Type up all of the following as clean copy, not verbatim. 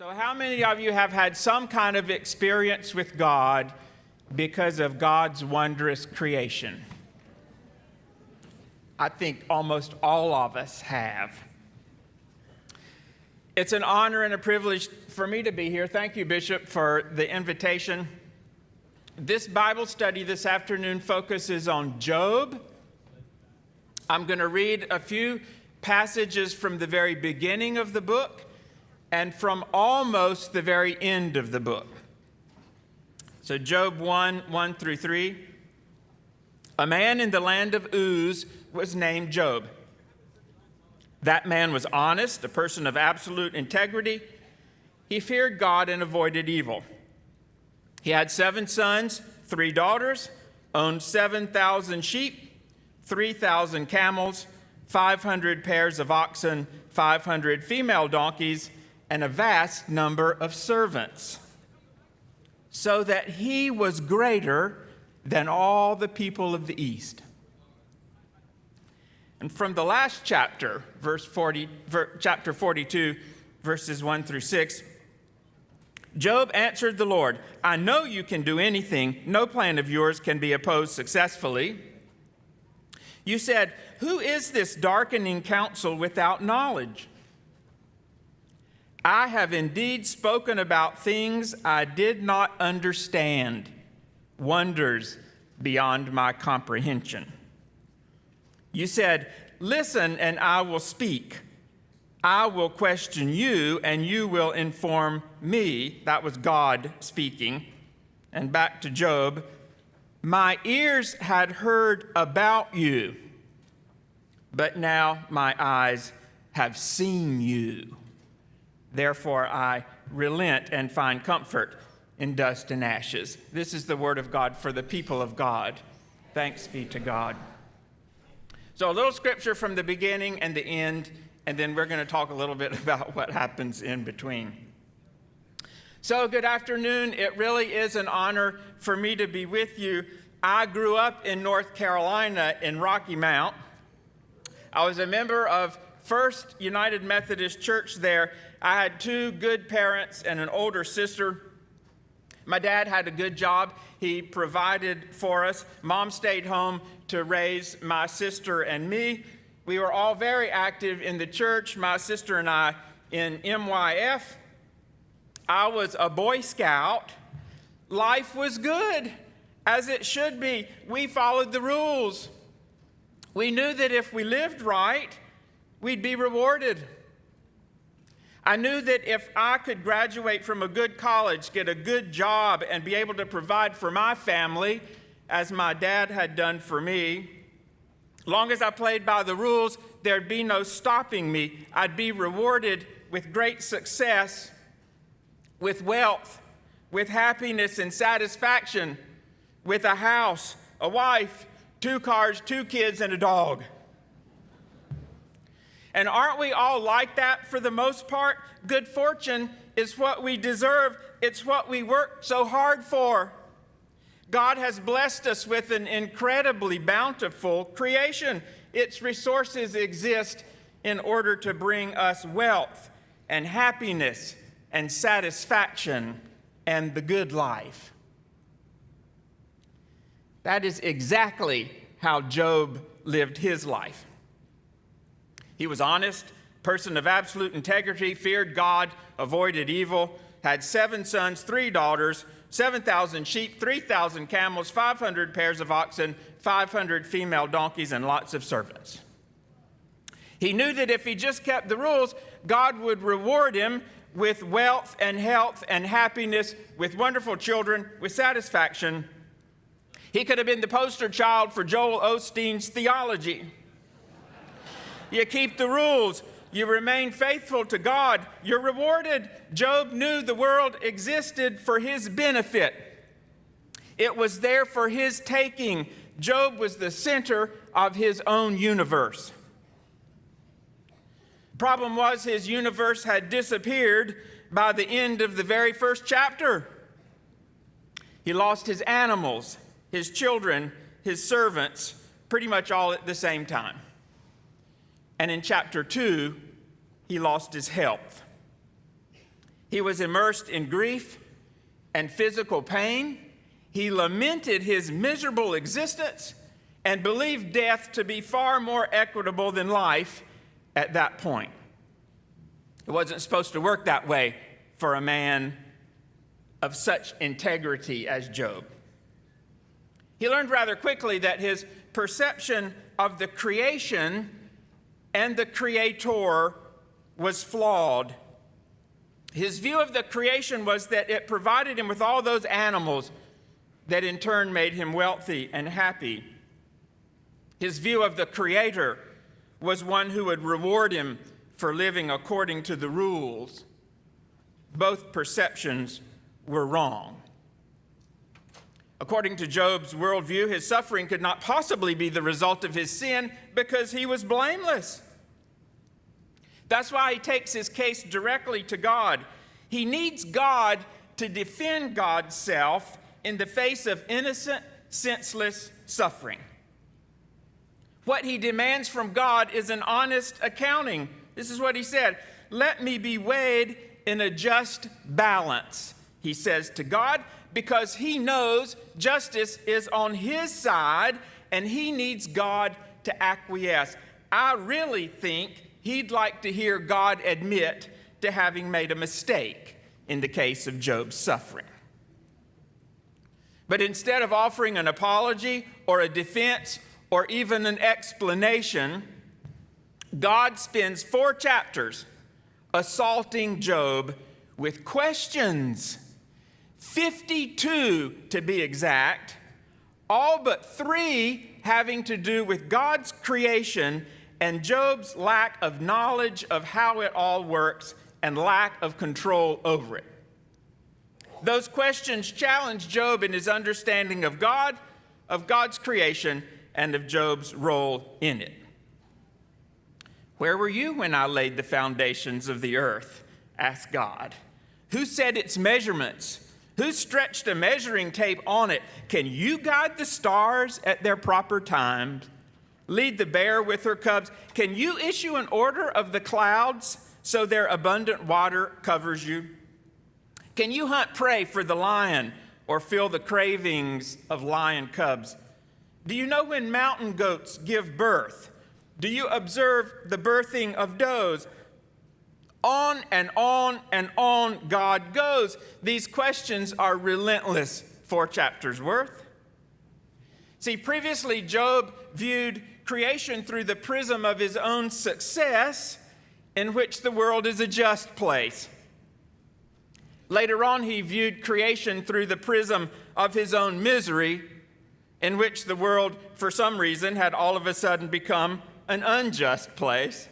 So how many of you have had some kind of experience with God because of God's wondrous creation? I think almost all of us have. It's an honor and a privilege for me to be here. Thank you, Bishop, for the invitation. This Bible study this afternoon focuses on Job. I'm going to read a few passages from the very beginning of the book and from almost the very end of the book. So Job 1 through 3. A man in the land of Uz was named Job. That man was honest, a person of absolute integrity. He feared God and avoided evil. He had 7 sons, 3 daughters, owned 7,000 sheep, 3,000 camels, 500 pairs of oxen, 500 female donkeys, and a vast number of servants, so that he was greater than all the people of the East. And from the last chapter, chapter 42, verses 1 through 6, Job answered the Lord, I know you can do anything. No plan of yours can be opposed successfully. You said, who is this darkening counsel without knowledge? I have indeed spoken about things I did not understand, wonders beyond my comprehension. You said, listen and I will speak. I will question you and you will inform me. That was God speaking. And back to Job. My ears had heard about you, but now my eyes have seen you. Therefore I relent and find comfort in dust and ashes. This is the word of God for the people of God. Thanks be to God. So a little scripture from the beginning and the end, and then we're going to talk a little bit about what happens in between. So good afternoon. It really is an honor for me to be with you. I grew up in North Carolina in Rocky Mount. I was a member of First United Methodist Church there. I had 2 good parents and an older sister. My dad had a good job. He provided for us. Mom stayed home to raise my sister and me. We were all very active in the church, my sister and I, in MYF. I was a Boy Scout. Life was good, as it should be. We followed the rules. We knew that if we lived right, we'd be rewarded. I knew that if I could graduate from a good college, get a good job, and be able to provide for my family, as my dad had done for me, long as I played by the rules, there'd be no stopping me. I'd be rewarded with great success, with wealth, with happiness and satisfaction, with a house, a wife, 2 cars, 2 kids, and a dog. And aren't we all like that for the most part? Good fortune is what we deserve. It's what we work so hard for. God has blessed us with an incredibly bountiful creation. Its resources exist in order to bring us wealth and happiness and satisfaction and the good life. That is exactly how Job lived his life. He was honest, person of absolute integrity, feared God, avoided evil, had 7 sons, 3 daughters, 7,000 sheep, 3,000 camels, 500 pairs of oxen, 500 female donkeys, and lots of servants. He knew that if he just kept the rules, God would reward him with wealth and health and happiness, with wonderful children, with satisfaction. He could have been the poster child for Joel Osteen's theology. You keep the rules. You remain faithful to God. You're rewarded. Job knew the world existed for his benefit. It was there for his taking. Job was the center of his own universe. Problem was, his universe had disappeared by the end of the very first chapter. He lost his animals, his children, his servants, pretty much all at the same time. And in chapter 2, he lost his health. He was immersed in grief and physical pain. He lamented his miserable existence and believed death to be far more equitable than life at that point. It wasn't supposed to work that way for a man of such integrity as Job. He learned rather quickly that his perception of the creation and the Creator was flawed. His view of the creation was that it provided him with all those animals that in turn made him wealthy and happy. His view of the Creator was one who would reward him for living according to the rules. Both perceptions were wrong. According to Job's worldview, his suffering could not possibly be the result of his sin because he was blameless. That's why he takes his case directly to God. He needs God to defend God's self in the face of innocent, senseless suffering. What he demands from God is an honest accounting. This is what he said, "Let me be weighed in a just balance," he says to God, because he knows justice is on his side and he needs God to acquiesce. I really think he'd like to hear God admit to having made a mistake in the case of Job's suffering. But instead of offering an apology or a defense or even an explanation, God spends 4 chapters assaulting Job with questions, 52 to be exact, all but 3 having to do with God's creation and Job's lack of knowledge of how it all works and lack of control over it. Those questions challenge Job in his understanding of God, of God's creation, and of Job's role in it. "Where were you when I laid the foundations of the earth?" asked God. "Who set its measurements? Who stretched a measuring tape on it? Can you guide the stars at their proper times? Lead the bear with her cubs? Can you issue an order of the clouds so their abundant water covers you? Can you hunt prey for the lion or fill the cravings of lion cubs? Do you know when mountain goats give birth? Do you observe the birthing of does?" On and on and on God goes. These questions are relentless, 4 chapters worth. See, previously Job viewed creation through the prism of his own success, in which the world is a just place. Later on, he viewed creation through the prism of his own misery, in which the world, for some reason, had all of a sudden become an unjust place.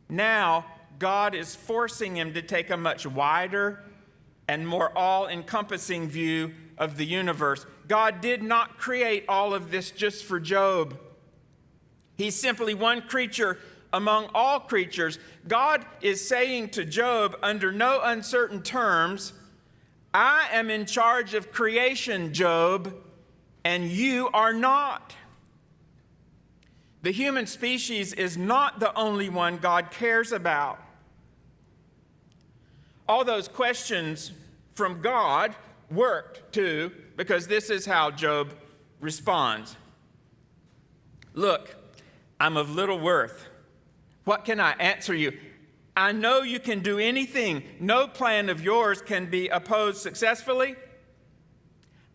Now, God is forcing him to take a much wider and more all-encompassing view of the universe. God did not create all of this just for Job. He's simply one creature among all creatures. God is saying to Job under no uncertain terms, "I am in charge of creation, Job, and you are not." The human species is not the only one God cares about. All those questions from God worked too, because this is how Job responds. "Look, I'm of little worth. What can I answer you? I know you can do anything. No plan of yours can be opposed successfully.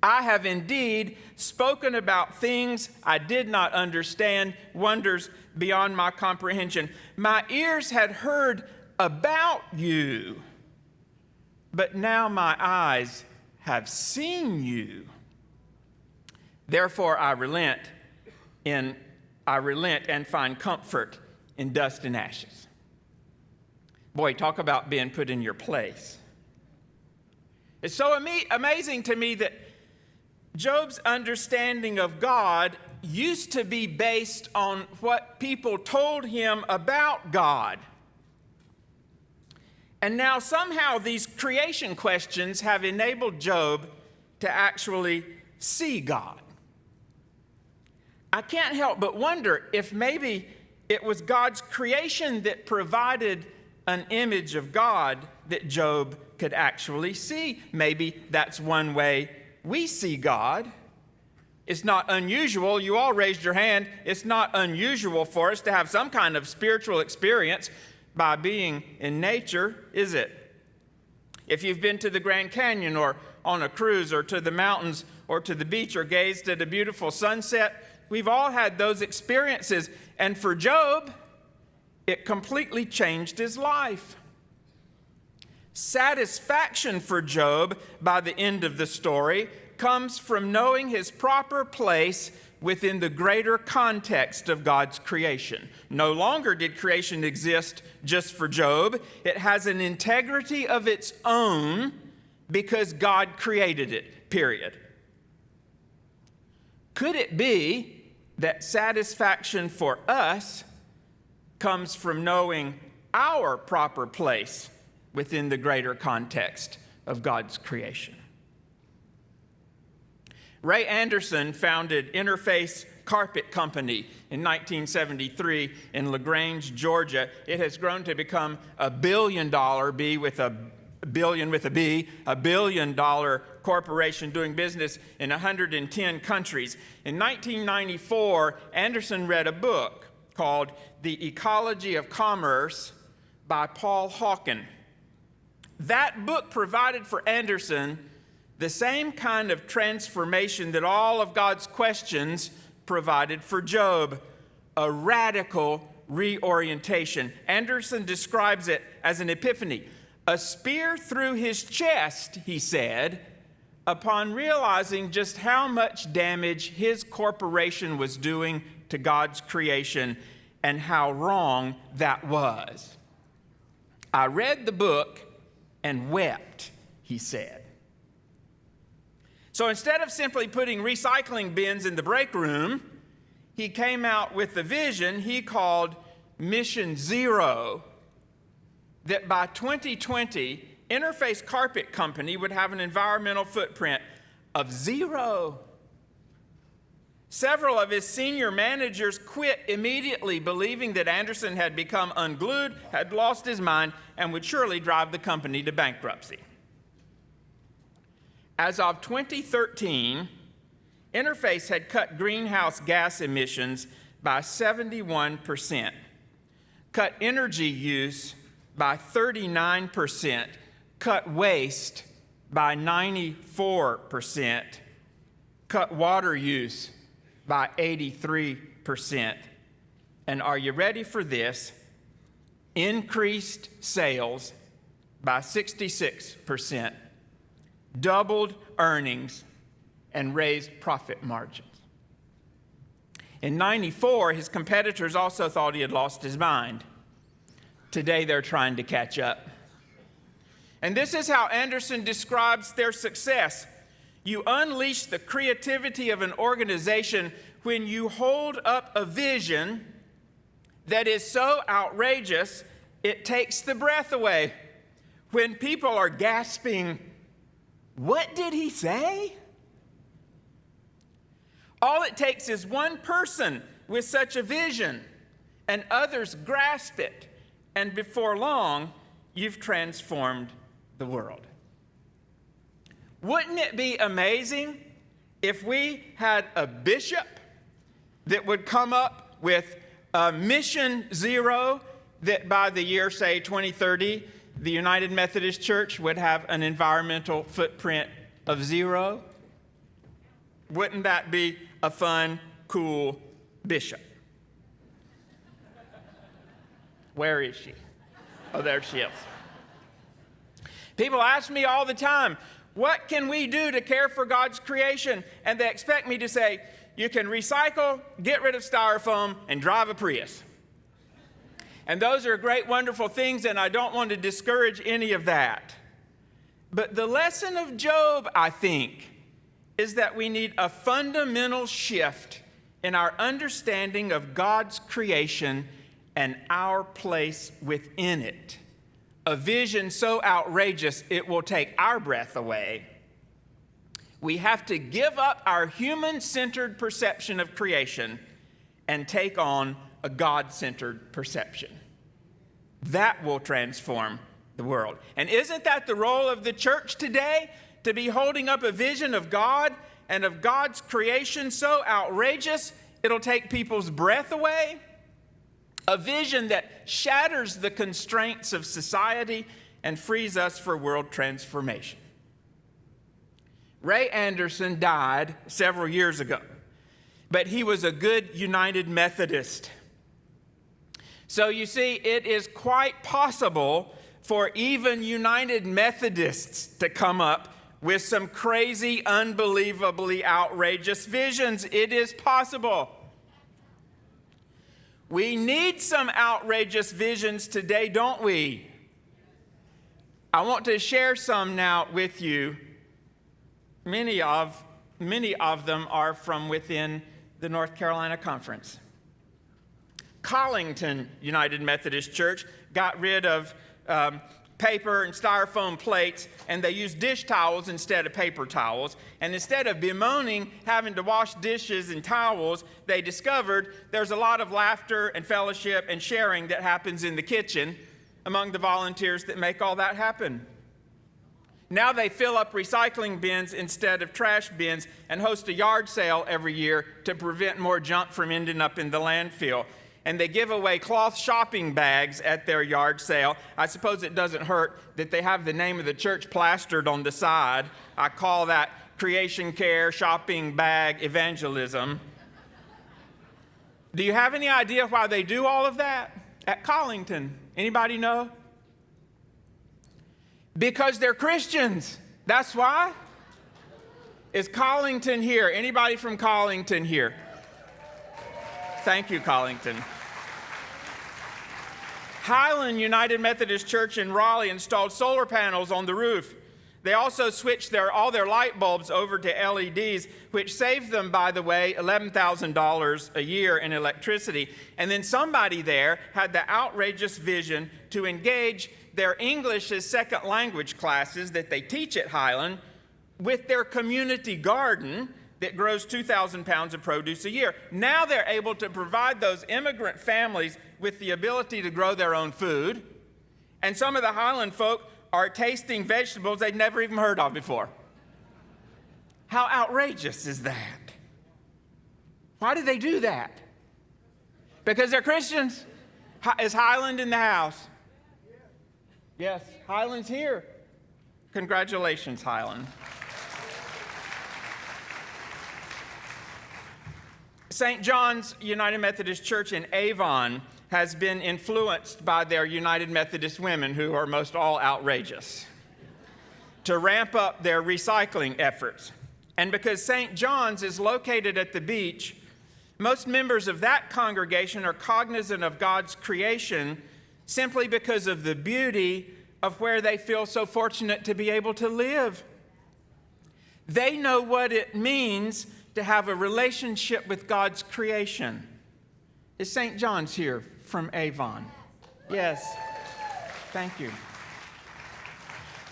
I have indeed spoken about things I did not understand, wonders beyond my comprehension. My ears had heard about you, but now my eyes have seen you. Therefore I relent and find comfort in dust and ashes." Boy, talk about being put in your place. It's so amazing to me that Job's understanding of God used to be based on what people told him about God. And now somehow these creation questions have enabled Job to actually see God. I can't help but wonder if maybe it was God's creation that provided an image of God that Job could actually see. Maybe that's one way we see God. It's not unusual. You all raised your hand. It's not unusual for us to have some kind of spiritual experience by being in nature, is it? If you've been to the Grand Canyon or on a cruise or to the mountains or to the beach or gazed at a beautiful sunset, we've all had those experiences. And for Job, it completely changed his life. Satisfaction for Job by the end of the story comes from knowing his proper place within the greater context of God's creation. No longer did creation exist just for Job. It has an integrity of its own because God created it, period. Could it be that satisfaction for us comes from knowing our proper place within the greater context of God's creation? Ray Anderson founded Interface Carpet Company in 1973 in LaGrange, Georgia. It has grown to become a $1 billion corporation doing business in 110 countries. In 1994, Anderson read a book called The Ecology of Commerce by Paul Hawken. That book provided for Anderson the same kind of transformation that all of God's questions provided for Job, a radical reorientation. Anderson describes it as an epiphany, a spear through his chest, he said, upon realizing just how much damage his corporation was doing to God's creation and how wrong that was. I read the book and wept, he said. So instead of simply putting recycling bins in the break room, he came out with the vision he called Mission Zero, that by 2020, Interface Carpet Company would have an environmental footprint of 0. Several of his senior managers quit immediately, believing that Anderson had become unglued, had lost his mind, and would surely drive the company to bankruptcy. As of 2013, Interface had cut greenhouse gas emissions by 71%, cut energy use by 39%, cut waste by 94%, cut water use by 83%. And are you ready for this? Increased sales by 66%. Doubled earnings, and raised profit margins. In '94, his competitors also thought he had lost his mind. Today, they're trying to catch up. And this is how Anderson describes their success. You unleash the creativity of an organization when you hold up a vision that is so outrageous, it takes the breath away. When people are gasping, "What did he say?" All it takes is one person with such a vision, and others grasp it, and before long, you've transformed the world. Wouldn't it be amazing if we had a bishop that would come up with a Mission Zero, that by the year, say, 2030, the United Methodist Church would have an environmental footprint of 0? Wouldn't that be a fun, cool bishop? Where is she? Oh, there she is. People ask me all the time, what can we do to care for God's creation? And they expect me to say, you can recycle, get rid of styrofoam, and drive a Prius. And those are great, wonderful things, and I don't want to discourage any of that. But the lesson of Job, I think, is that we need a fundamental shift in our understanding of God's creation and our place within it. A vision so outrageous it will take our breath away. We have to give up our human-centered perception of creation and take on a God-centered perception. That will transform the world. And isn't that the role of the church today? To be holding up a vision of God and of God's creation so outrageous it'll take people's breath away? A vision that shatters the constraints of society and frees us for world transformation. Ray Anderson died several years ago, but he was a good United Methodist. So you see, it is quite possible for even United Methodists to come up with some crazy, unbelievably outrageous visions. It is possible. We need some outrageous visions today, don't we? I want to share some now with you. Many of them are from within the North Carolina Conference. Collington United Methodist Church got rid of paper and styrofoam plates, and they used dish towels instead of paper towels. And instead of bemoaning having to wash dishes and towels, they discovered there's a lot of laughter and fellowship and sharing that happens in the kitchen among the volunteers that make all that happen. Now they fill up recycling bins instead of trash bins and host a yard sale every year to prevent more junk from ending up in the landfill. And they give away cloth shopping bags at their yard sale. I suppose it doesn't hurt that they have the name of the church plastered on the side. I call that creation care shopping bag evangelism. Do you have any idea why they do all of that at Collington? Anybody know? Because they're Christians. That's why. Is Collington here? Anybody from Collington here? Thank you, Collington. Highland United Methodist Church in Raleigh installed solar panels on the roof. They also switched all their light bulbs over to LEDs, which saved them, by the way, $11,000 a year in electricity. And then somebody there had the outrageous vision to engage their English as second language classes that they teach at Highland with their community garden that grows 2,000 pounds of produce a year. Now they're able to provide those immigrant families with the ability to grow their own food. And some of the Highland folk are tasting vegetables they'd never even heard of before. How outrageous is that? Why do they do that? Because they're Christians. Is Highland in the house? Yes, Highland's here. Congratulations, Highland. St. John's United Methodist Church in Avon has been influenced by their United Methodist women, who are most all outrageous, to ramp up their recycling efforts. And because St. John's is located at the beach, most members of that congregation are cognizant of God's creation simply because of the beauty of where they feel so fortunate to be able to live. They know what it means to have a relationship with God's creation. Is St. John's here from Avon? Yes. Thank you.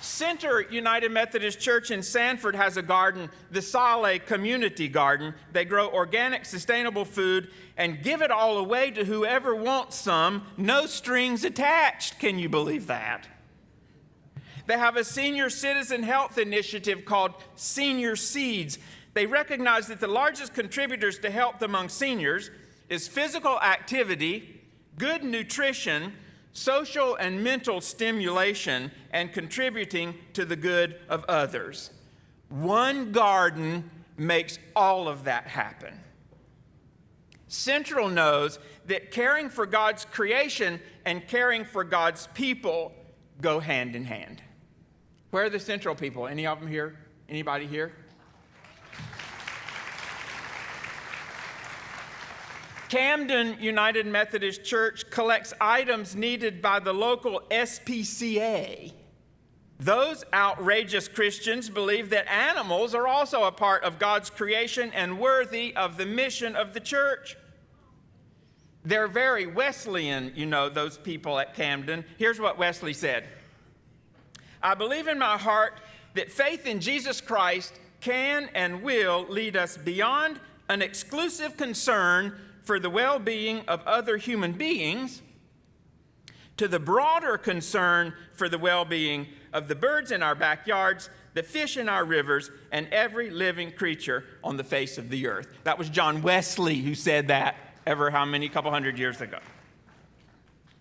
Center United Methodist Church in Sanford has a garden, the Sale Community Garden. They grow organic, sustainable food and give it all away to whoever wants some, no strings attached. Can you believe that? They have a senior citizen health initiative called Senior Seeds. They recognize that the largest contributors to health among seniors is physical activity, good nutrition, social and mental stimulation, and contributing to the good of others. One garden makes all of that happen. Central knows that caring for God's creation and caring for God's people go hand in hand. Where are the Central people? Any of them here? Anybody here? Camden United Methodist Church collects items needed by the local SPCA. Those outrageous Christians believe that animals are also a part of God's creation and worthy of the mission of the church. They're very Wesleyan, those people at Camden. Here's what Wesley said. I believe in my heart that faith in Jesus Christ can and will lead us beyond an exclusive concern for the well-being of other human beings to the broader concern for the well-being of the birds in our backyards, the fish in our rivers, and every living creature on the face of the earth. That was John Wesley who said that how many couple hundred years ago.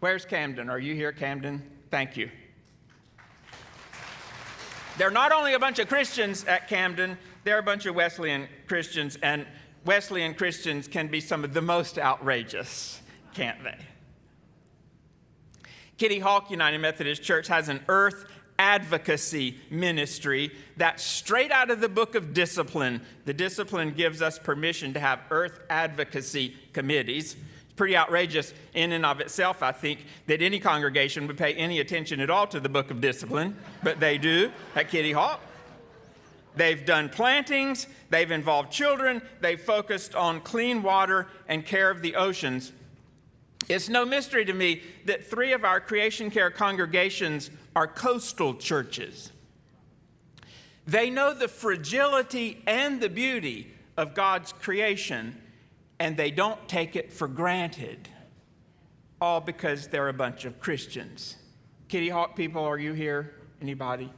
Where's Camden? Are you here, Camden? Thank you. There are not only a bunch of Christians at Camden, there are a bunch of Wesleyan Christians, and Wesleyan Christians can be some of the most outrageous, can't they? Kitty Hawk United Methodist Church has an earth advocacy ministry that's straight out of the book of Discipline. The Discipline gives us permission to have earth advocacy committees. It's pretty outrageous in and of itself, I think, that any congregation would pay any attention at all to the book of Discipline, but they do at Kitty Hawk. They've done plantings, they've involved children, they've focused on clean water and care of the oceans. It's no mystery to me that 3 of our Creation Care congregations are coastal churches. They know the fragility and the beauty of God's creation, and they don't take it for granted, all because they're a bunch of Christians. Kitty Hawk people, are you here? Anybody?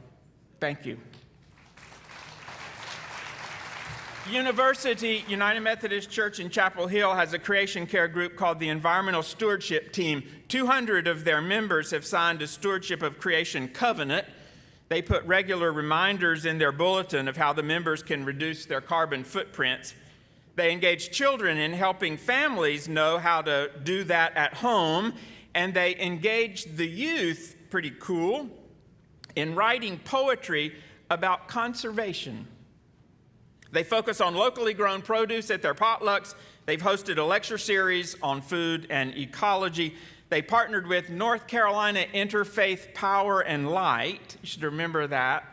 Thank you. University United Methodist Church in Chapel Hill has a creation care group called the Environmental Stewardship Team. 200 of their members have signed a Stewardship of Creation covenant. They put regular reminders in their bulletin of how the members can reduce their carbon footprints. They engage children in helping families know how to do that at home, and they engage the youth, pretty cool, in writing poetry about conservation. They focus on locally grown produce at their potlucks. They've hosted a lecture series on food and ecology. They partnered with North Carolina Interfaith Power and Light, you should remember that,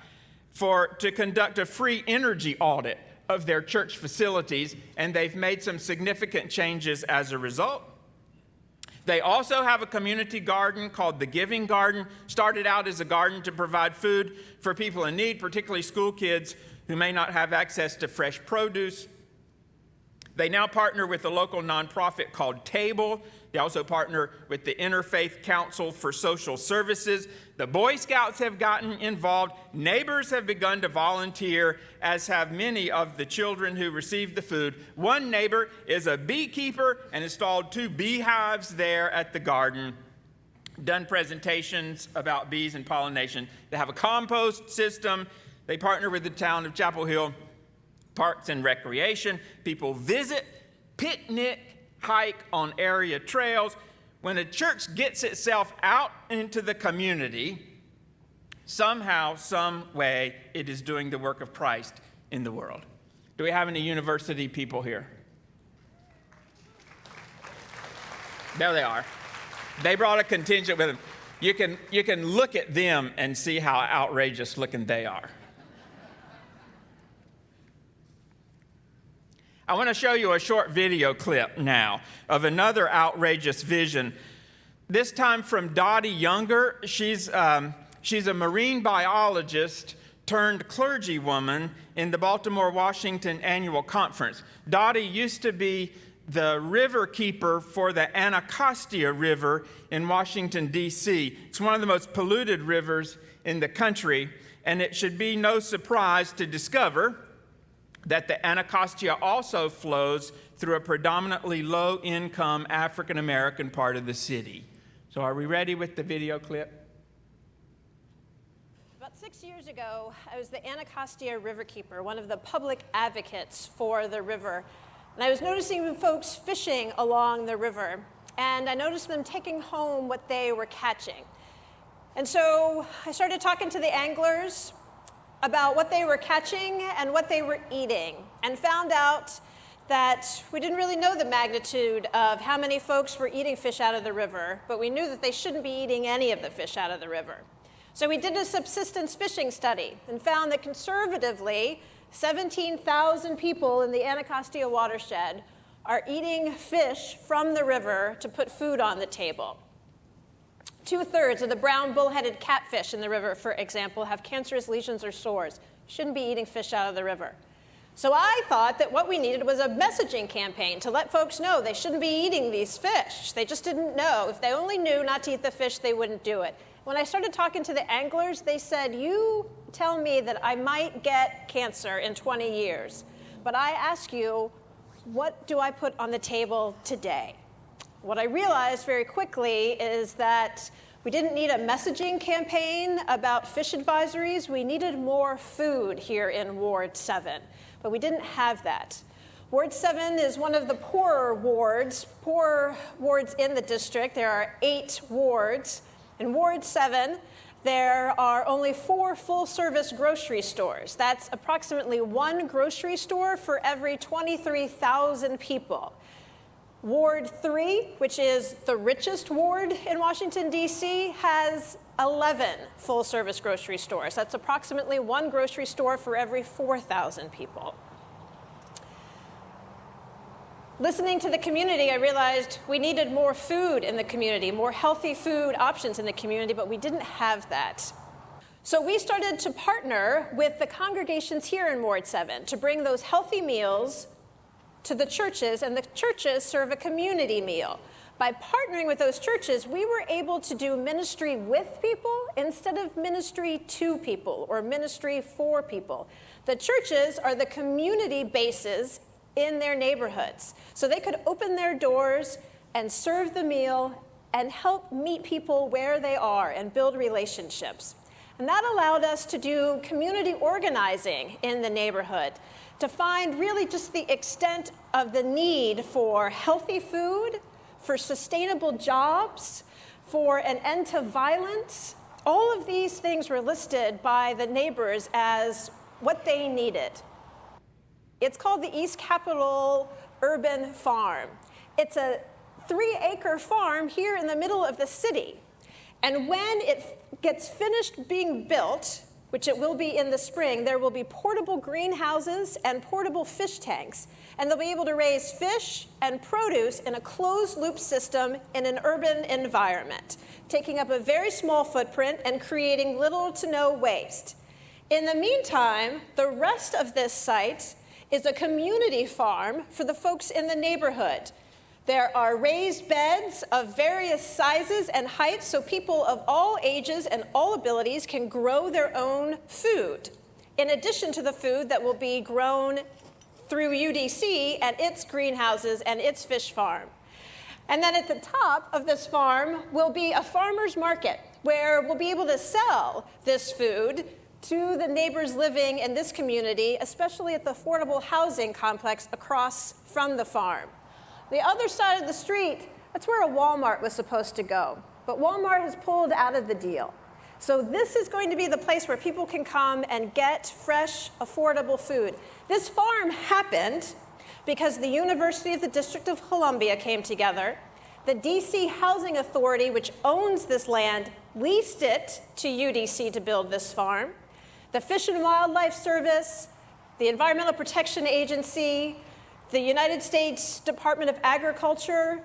to conduct a free energy audit of their church facilities, and they've made some significant changes as a result. They also have a community garden called the Giving Garden. Started out as a garden to provide food for people in need, particularly school kids who may not have access to fresh produce. They now partner with a local nonprofit called Table. They also partner with the Interfaith Council for Social Services. The Boy Scouts have gotten involved. Neighbors have begun to volunteer, as have many of the children who receive the food. One neighbor is a beekeeper and installed 2 beehives there at the garden. Done presentations about bees and pollination. They have a compost system. They partner with the town of Chapel Hill Parks and Recreation. People visit, picnic, hike on area trails. When a church gets itself out into the community, somehow, some way, it is doing the work of Christ in the world. Do we have any university people here? There they are. They brought a contingent with them. You can look at them and see how outrageous looking they are. I want to show you a short video clip now of another outrageous vision, this time from Dottie Younger. She's a marine biologist turned clergywoman in the Baltimore, Washington annual conference. Dottie used to be the river keeper for the Anacostia River in Washington, D.C. It's one of the most polluted rivers in the country, and it should be no surprise to discover that the Anacostia also flows through a predominantly low-income African-American part of the city. So are we ready with the video clip? About 6 years ago, I was the Anacostia Riverkeeper, one of the public advocates for the river. And I was noticing folks fishing along the river, and I noticed them taking home what they were catching. And so I started talking to the anglers about what they were catching and what they were eating, and found out that we didn't really know the magnitude of how many folks were eating fish out of the river, but we knew that they shouldn't be eating any of the fish out of the river. So we did a subsistence fishing study and found that conservatively, 17,000 people in the Anacostia watershed are eating fish from the river to put food on the table. 2/3 of the brown bullheaded catfish in the river, for example, have cancerous lesions or sores. You shouldn't be eating fish out of the river. So I thought that what we needed was a messaging campaign to let folks know they shouldn't be eating these fish. They just didn't know. If they only knew not to eat the fish, they wouldn't do it. When I started talking to the anglers, they said, you tell me that I might get cancer in 20 years, but I ask you, what do I put on the table today? What I realized very quickly is that we didn't need a messaging campaign about fish advisories. We needed more food here in Ward 7, but we didn't have that. Ward 7 is one of the poorer wards in the district. There are 8 wards. In Ward 7, there are only 4 full-service grocery stores. That's approximately 1 grocery store for every 23,000 people. Ward 3, which is the richest ward in Washington, D.C., has 11 full-service grocery stores. That's approximately 1 grocery store for every 4,000 people. Listening to the community, I realized we needed more food in the community, more healthy food options in the community, but we didn't have that. So we started to partner with the congregations here in Ward 7 to bring those healthy meals to the churches, and the churches serve a community meal. By partnering with those churches, we were able to do ministry with people instead of ministry to people or ministry for people. The churches are the community bases in their neighborhoods. So they could open their doors and serve the meal and help meet people where they are and build relationships. And that allowed us to do community organizing in the neighborhood, to find really just the extent of the need for healthy food, for sustainable jobs, for an end to violence. All of these things were listed by the neighbors as what they needed. It's called the East Capitol Urban Farm. It's a 3-acre farm here in the middle of the city. And when it gets finished being built, which it will be in the spring, there will be portable greenhouses and portable fish tanks. And they'll be able to raise fish and produce in a closed-loop system in an urban environment, taking up a very small footprint and creating little to no waste. In the meantime, the rest of this site is a community farm for the folks in the neighborhood. There are raised beds of various sizes and heights so people of all ages and all abilities can grow their own food, in addition to the food that will be grown through UDC and its greenhouses and its fish farm. And then at the top of this farm will be a farmer's market where we'll be able to sell this food to the neighbors living in this community, especially at the affordable housing complex across from the farm. The other side of the street, that's where a Walmart was supposed to go. But Walmart has pulled out of the deal. So this is going to be the place where people can come and get fresh, affordable food. This farm happened because the University of the District of Columbia came together. The DC Housing Authority, which owns this land, leased it to UDC to build this farm. The Fish and Wildlife Service, the Environmental Protection Agency, the United States Department of Agriculture,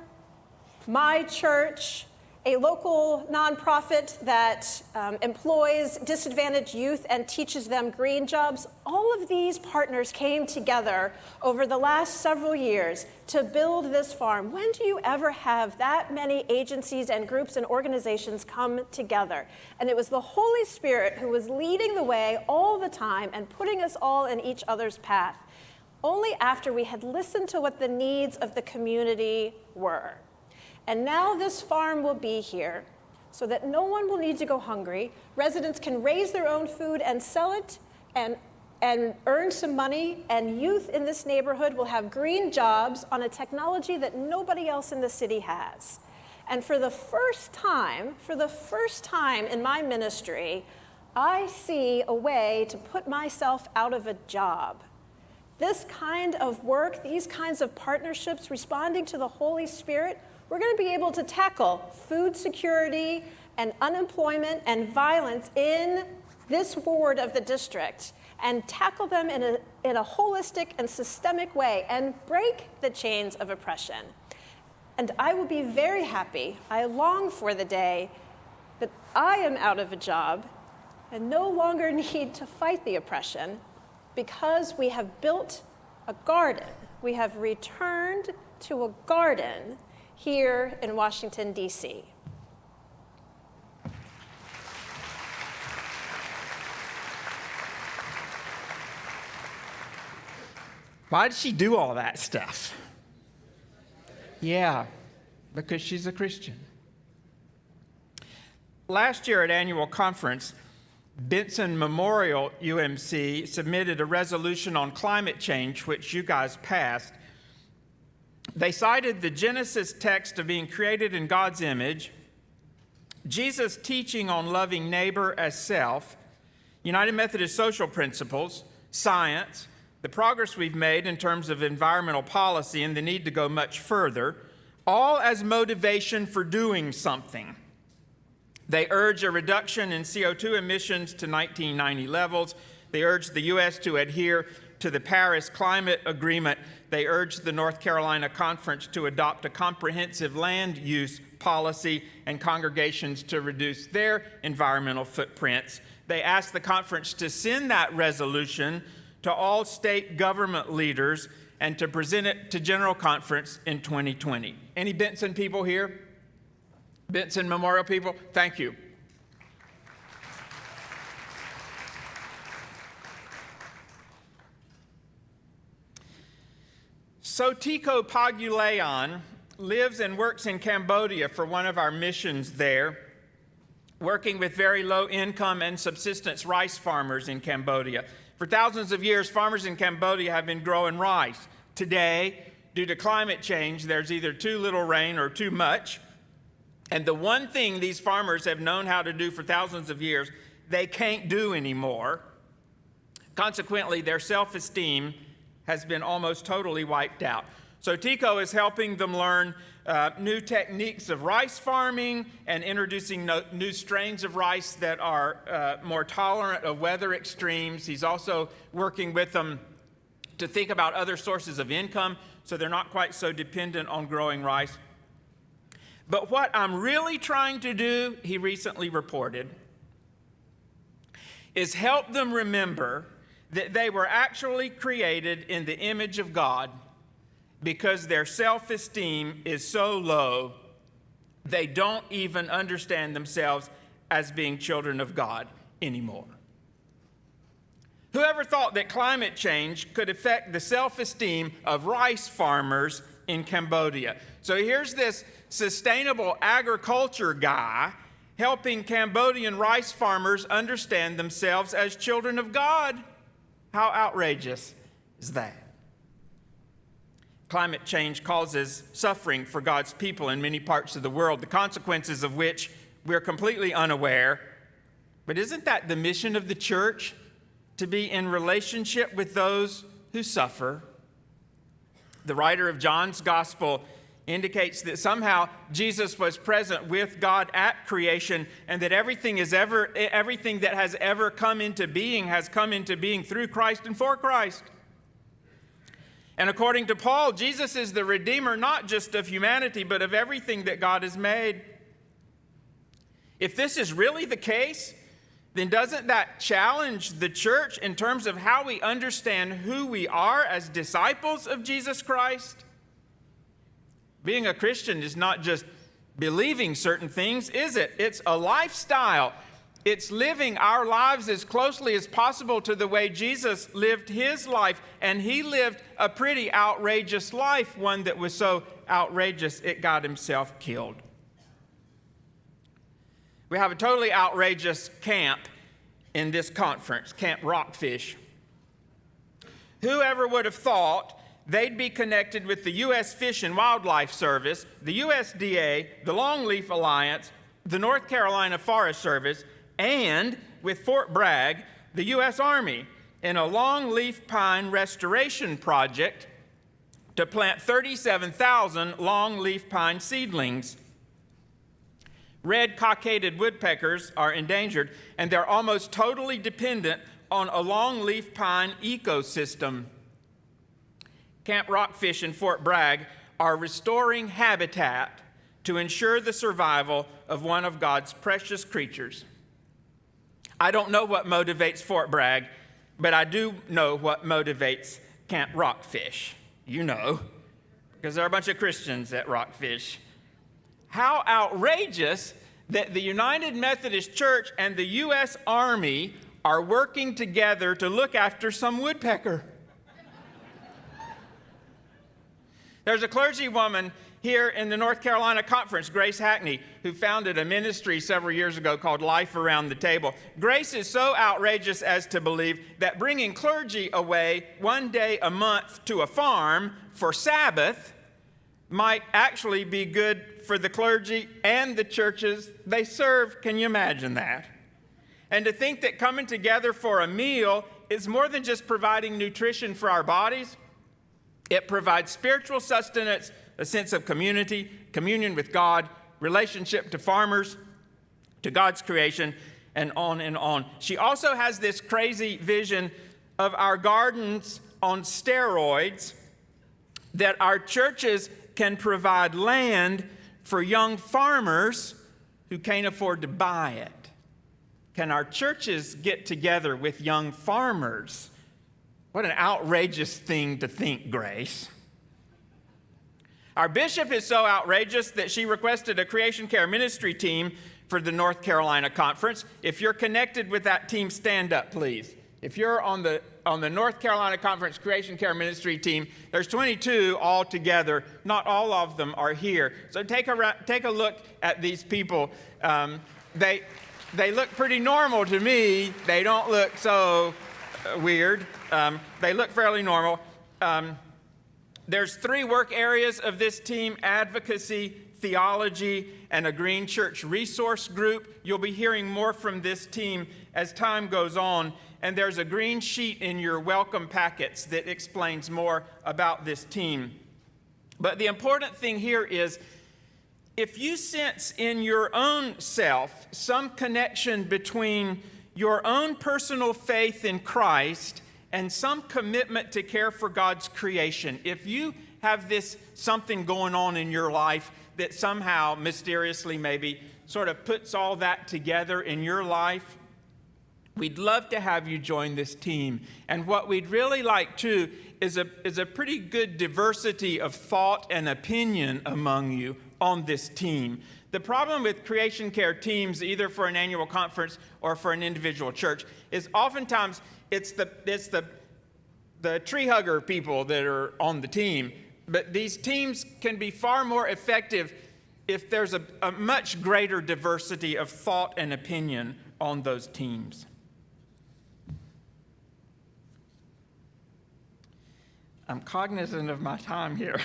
my church, a local nonprofit that employs disadvantaged youth and teaches them green jobs. All of these partners came together over the last several years to build this farm. When do you ever have that many agencies and groups and organizations come together? And it was the Holy Spirit who was leading the way all the time and putting us all in each other's path, only after we had listened to what the needs of the community were. And now this farm will be here so that no one will need to go hungry. Residents can raise their own food and sell it and earn some money, and youth in this neighborhood will have green jobs on a technology that nobody else in the city has. And for the first time in my ministry, I see a way to put myself out of a job. This kind of work, these kinds of partnerships, responding to the Holy Spirit, we're going to be able to tackle food security and unemployment and violence in this ward of the district and tackle them in a holistic and systemic way and break the chains of oppression. And I will be very happy. I long for the day that I am out of a job and no longer need to fight the oppression, because we have built a garden. We have returned to a garden here in Washington, D.C. Why did she do all that stuff? Yeah, because she's a Christian. Last year at annual conference, Benson Memorial UMC submitted a resolution on climate change, which you guys passed. They cited the Genesis text of being created in God's image, Jesus' teaching on loving neighbor as self, United Methodist social principles, science, the progress we've made in terms of environmental policy and the need to go much further, all as motivation for doing something. They urge a reduction in CO2 emissions to 1990 levels. They urge the U.S. to adhere to the Paris Climate Agreement. They urge the North Carolina Conference to adopt a comprehensive land use policy and congregations to reduce their environmental footprints. They ask the conference to send that resolution to all state government leaders and to present it to General Conference in 2020. Any Benson people here? Benson Memorial people? Thank you. Sotiko Pagulayan lives and works in Cambodia for one of our missions there, working with very low income and subsistence rice farmers in Cambodia. For thousands of years, farmers in Cambodia have been growing rice. Today, due to climate change, there's either too little rain or too much. And the one thing these farmers have known how to do for thousands of years, they can't do anymore. Consequently, their self-esteem has been almost totally wiped out. So Tico is helping them learn new techniques of rice farming and introducing new strains of rice that are more tolerant of weather extremes. He's also working with them to think about other sources of income so they're not quite so dependent on growing rice. But what I'm really trying to do, he recently reported, is help them remember that they were actually created in the image of God because their self-esteem is so low, they don't even understand themselves as being children of God anymore. Whoever thought that climate change could affect the self-esteem of rice farmers in Cambodia? So here's this sustainable agriculture guy helping Cambodian rice farmers understand themselves as children of God. How outrageous is that? Climate change causes suffering for God's people in many parts of the world, the consequences of which we're completely unaware. But isn't that the mission of the church? To be in relationship with those who suffer? The writer of John's Gospel indicates that somehow Jesus was present with God at creation and that everything that has ever come into being has come into being through Christ and for Christ. And according to Paul, Jesus is the Redeemer not just of humanity, but of everything that God has made. If this is really the case, then doesn't that challenge the church in terms of how we understand who we are as disciples of Jesus Christ? Being a Christian is not just believing certain things, is it? It's a lifestyle. It's living our lives as closely as possible to the way Jesus lived his life. And he lived a pretty outrageous life, one that was so outrageous it got himself killed. We have a totally outrageous camp in this conference, Camp Rockfish. Whoever would have thought they'd be connected with the U.S. Fish and Wildlife Service, the USDA, the Longleaf Alliance, the North Carolina Forest Service, and with Fort Bragg, the U.S. Army, in a longleaf pine restoration project to plant 37,000 longleaf pine seedlings. Red cockaded woodpeckers are endangered, and they're almost totally dependent on a longleaf pine ecosystem. Camp Rockfish in Fort Bragg are restoring habitat to ensure the survival of one of God's precious creatures. I don't know what motivates Fort Bragg But I do know what motivates Camp Rockfish. You know, because there are a bunch of Christians at Rockfish. How outrageous that the United Methodist Church and the U.S. Army are working together to look after some woodpecker. There's a clergy woman here in the North Carolina Conference, Grace Hackney, who founded a ministry several years ago called Life Around the Table. Grace is so outrageous as to believe that bringing clergy away one day a month to a farm for Sabbath might actually be good for the clergy and the churches they serve. Can you imagine that? And to think that coming together for a meal is more than just providing nutrition for our bodies. It provides spiritual sustenance, a sense of community, communion with God, relationship to farmers, to God's creation, and on and on. She also has this crazy vision of our gardens on steroids, that our churches can provide land for young farmers who can't afford to buy it. Can our churches get together with young farmers? What an outrageous thing to think, Grace. Our bishop is so outrageous that she requested a Creation Care ministry team for the North Carolina Conference. If you're connected with that team, stand up, please. If you're on the North Carolina Conference Creation Care ministry team, there's 22 all together. Not all of them are here. So take a look at these people. They look pretty normal to me. They don't look so weird. They look fairly normal. There's 3 work areas of this team: advocacy, theology, and a Green Church resource group. You'll be hearing more from this team as time goes on. And there's a green sheet in your welcome packets that explains more about this team. But the important thing here is, if you sense in your own self some connection between your own personal faith in Christ and some commitment to care for God's creation, if you have this something going on in your life that somehow mysteriously maybe sort of puts all that together in your life, we'd love to have you join this team. And what we'd really like too is a pretty good diversity of thought and opinion among you on this team. The problem with Creation Care teams, either for an annual conference or for an individual church, is oftentimes it's the tree hugger people that are on the team. But these teams can be far more effective if there's a much greater diversity of thought and opinion on those teams. I'm cognizant of my time here.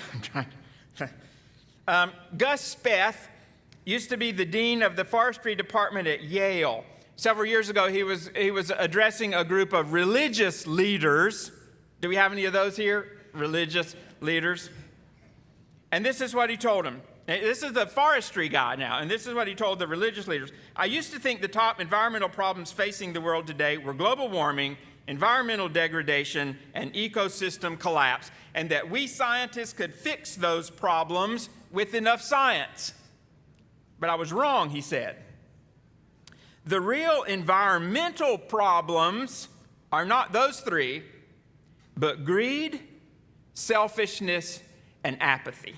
Gus Speth used to be the dean of the forestry department at Yale. Several years ago, he was addressing a group of religious leaders. Do we have any of those here? Religious leaders? And this is what he told them. This is the forestry guy now, and this is what he told the religious leaders. I used to think the top environmental problems facing the world today were global warming, environmental degradation, and ecosystem collapse, and that we scientists could fix those problems with enough science. But I was wrong, he said. The real environmental problems are not those 3, but greed, selfishness, and apathy.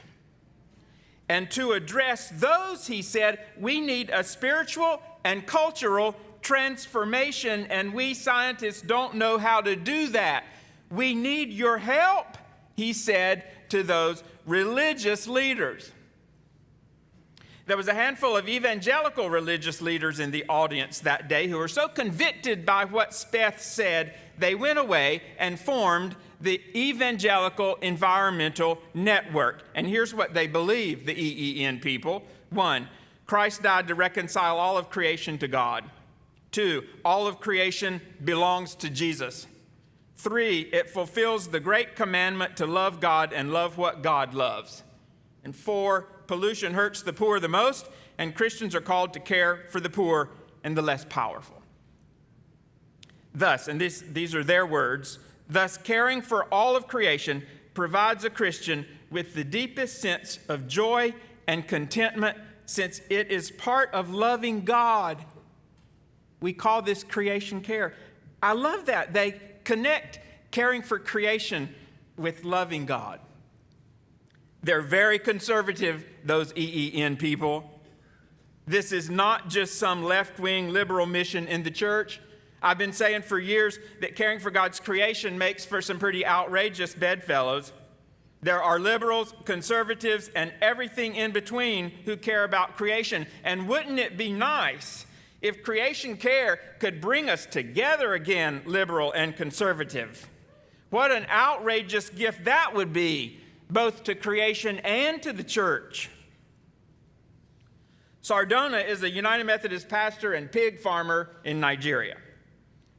And to address those, he said, we need a spiritual and cultural transformation, and we scientists don't know how to do that. We need your help, he said to those religious leaders. There was a handful of evangelical religious leaders in the audience that day who were so convicted by what Speth said, they went away and formed the Evangelical Environmental Network. And here's what they believe, the EEN people. 1, Christ died to reconcile all of creation to God. 2, all of creation belongs to Jesus. 3, it fulfills the great commandment to love God and love what God loves. And 4, pollution hurts the poor the most, and Christians are called to care for the poor and the less powerful. Thus, and these are their words, thus caring for all of creation provides a Christian with the deepest sense of joy and contentment, since it is part of loving God. We call this creation care. I love that. They connect caring for creation with loving God. They're very conservative, those EEN people. This is not just some left-wing liberal mission in the church. I've been saying for years that caring for God's creation makes for some pretty outrageous bedfellows. There are liberals, conservatives, and everything in between who care about creation. And wouldn't it be nice if creation care could bring us together again, liberal and conservative? What an outrageous gift that would be, both to creation and to the church. Sardona is a United Methodist pastor and pig farmer in Nigeria.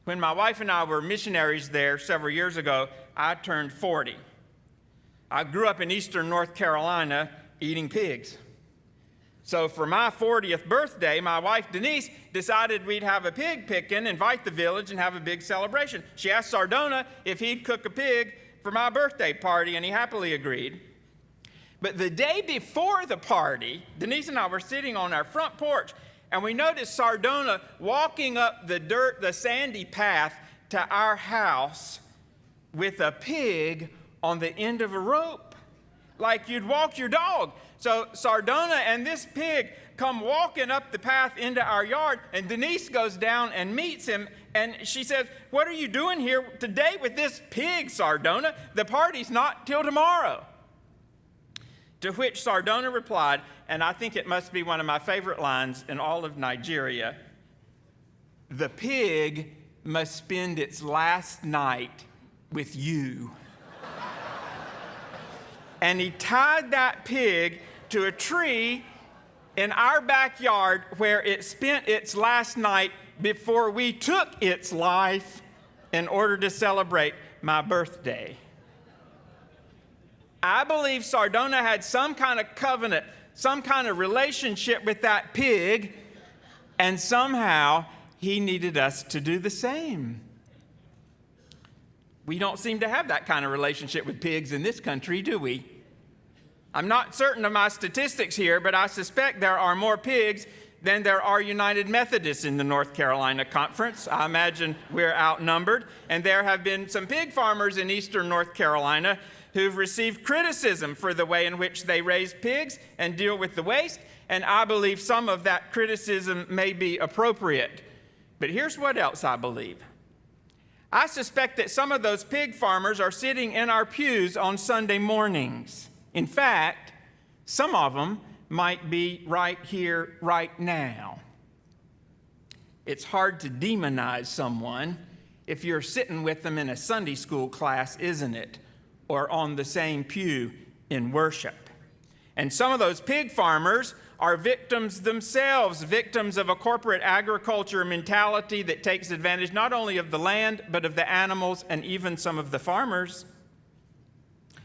When my wife and I were missionaries there several years ago, I turned 40. I grew up in eastern North Carolina eating pigs. So for my 40th birthday, my wife Denise decided we'd have a pig picking, invite the village, and have a big celebration. She asked Sardona if he'd cook a pig for my birthday party, and he happily agreed. But the day before the party, Denise and I were sitting on our front porch, and we noticed Sardona walking up the sandy path to our house with a pig on the end of a rope, like you'd walk your dog. So Sardona and this pig come walking up the path into our yard, and Denise goes down and meets him, and she says, "What are you doing here today with this pig, Sardona? The party's not till tomorrow." To which Sardona replied, and I think it must be one of my favorite lines in all of Nigeria, "The pig must spend its last night with you." And he tied that pig to a tree in our backyard where it spent its last night before we took its life in order to celebrate my birthday. I believe Sardona had some kind of covenant, some kind of relationship with that pig, and somehow he needed us to do the same. We don't seem to have that kind of relationship with pigs in this country, do we? I'm not certain of my statistics here, but I suspect there are more pigs than there are United Methodists in the North Carolina Conference. I imagine we're outnumbered. And there have been some pig farmers in eastern North Carolina who've received criticism for the way in which they raise pigs and deal with the waste. And I believe some of that criticism may be appropriate. But here's what else I believe. I suspect that some of those pig farmers are sitting in our pews on Sunday mornings. In fact, some of them might be right here, right now. It's hard to demonize someone if you're sitting with them in a Sunday school class, isn't it? Or on the same pew in worship. And some of those pig farmers are victims themselves, victims of a corporate agriculture mentality that takes advantage not only of the land, but of the animals and even some of the farmers.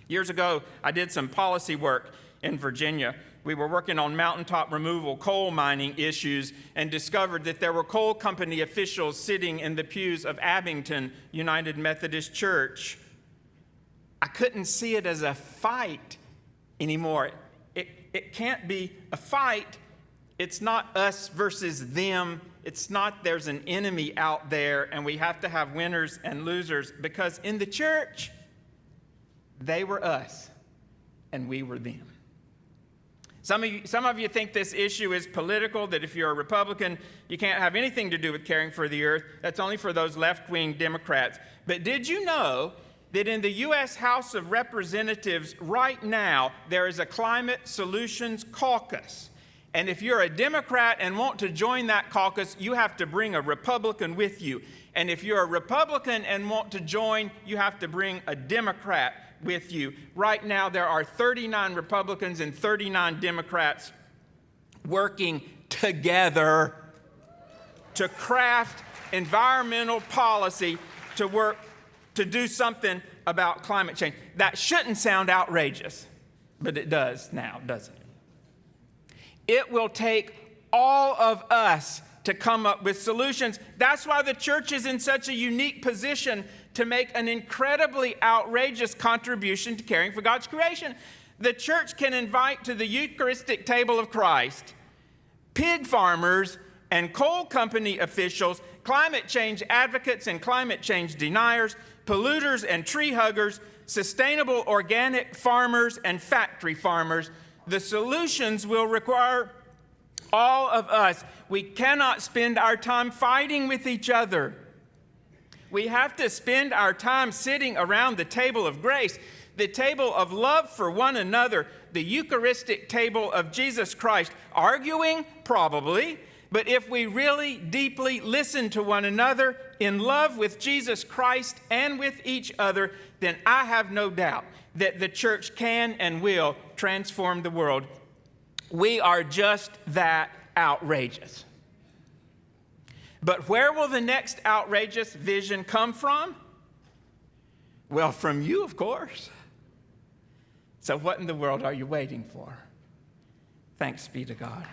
Years ago, I did some policy work in Virginia. We were working on mountaintop removal coal mining issues and discovered that there were coal company officials sitting in the pews of Abington United Methodist Church. I couldn't see it as a fight anymore. It can't be a fight. It's not us versus them. It's not there's an enemy out there and we have to have winners and losers, because in the church, they were us, and we were them. Some of you think this issue is political, that if you're a Republican, you can't have anything to do with caring for the earth. That's only for those left-wing Democrats. But did you know that in the U.S. House of Representatives right now, there is a Climate Solutions Caucus? And if you're a Democrat and want to join that caucus, you have to bring a Republican with you. And if you're a Republican and want to join, you have to bring a Democrat with you. Right now, there are 39 Republicans and 39 Democrats working together to craft environmental policy to do something about climate change. That shouldn't sound outrageous, but it does now, doesn't it? It will take all of us to come up with solutions. That's why the church is in such a unique position to make an incredibly outrageous contribution to caring for God's creation. The church can invite to the Eucharistic table of Christ pig farmers and coal company officials climate change advocates and climate change deniers, polluters and tree huggers, sustainable organic farmers and factory farmers. The solutions will require all of us. We cannot spend our time fighting with each other. We have to spend our time sitting around the table of grace, the table of love for one another, the Eucharistic table of Jesus Christ, arguing, probably, but if we really deeply listen to one another in love with Jesus Christ and with each other, then I have no doubt that the church can and will transform the world. We are just that outrageous. But where will the next outrageous vision come from? Well, from you, of course. So what in the world are you waiting for? Thanks be to God.